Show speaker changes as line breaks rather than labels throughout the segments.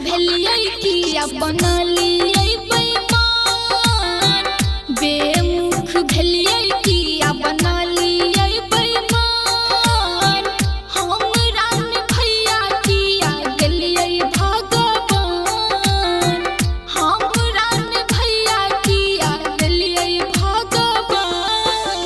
भेलियै किया बनलियै बेईमान, बेमुख भेलियै किया बनलियै बेईमान। हमरा ने भैया किया गेलियै भगवान, हमरा ने भैया किया गेलियै भगवान।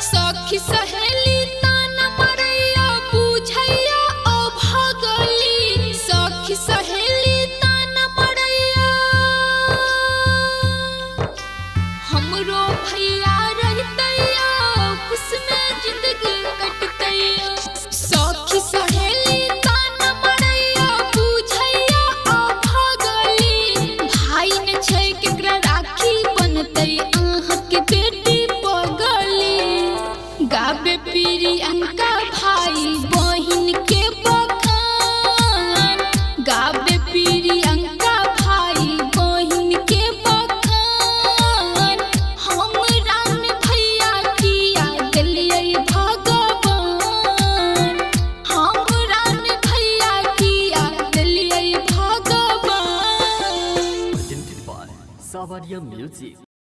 सखी सहेली ताना मारैया बुझैया ओ भगली, सखी सहेली ताना मारैया। हमरो भैया रहतैया खुश में जिंदगी कटतैया। सखी सहेली ताना मारैया बुझैया ओ भगली, भाई ने छै केकरा राखी बनतै अहाँ के बेटी पगली। गाबे प्रियंका भाई बहिन के बखान, गाबे प्रियंका भाई बहिन के बखान। हमरा ने भैया किया गेलियै भगवान, हमरा ने भैया किया गेलियै भगवान।
Presented by Savaria Music.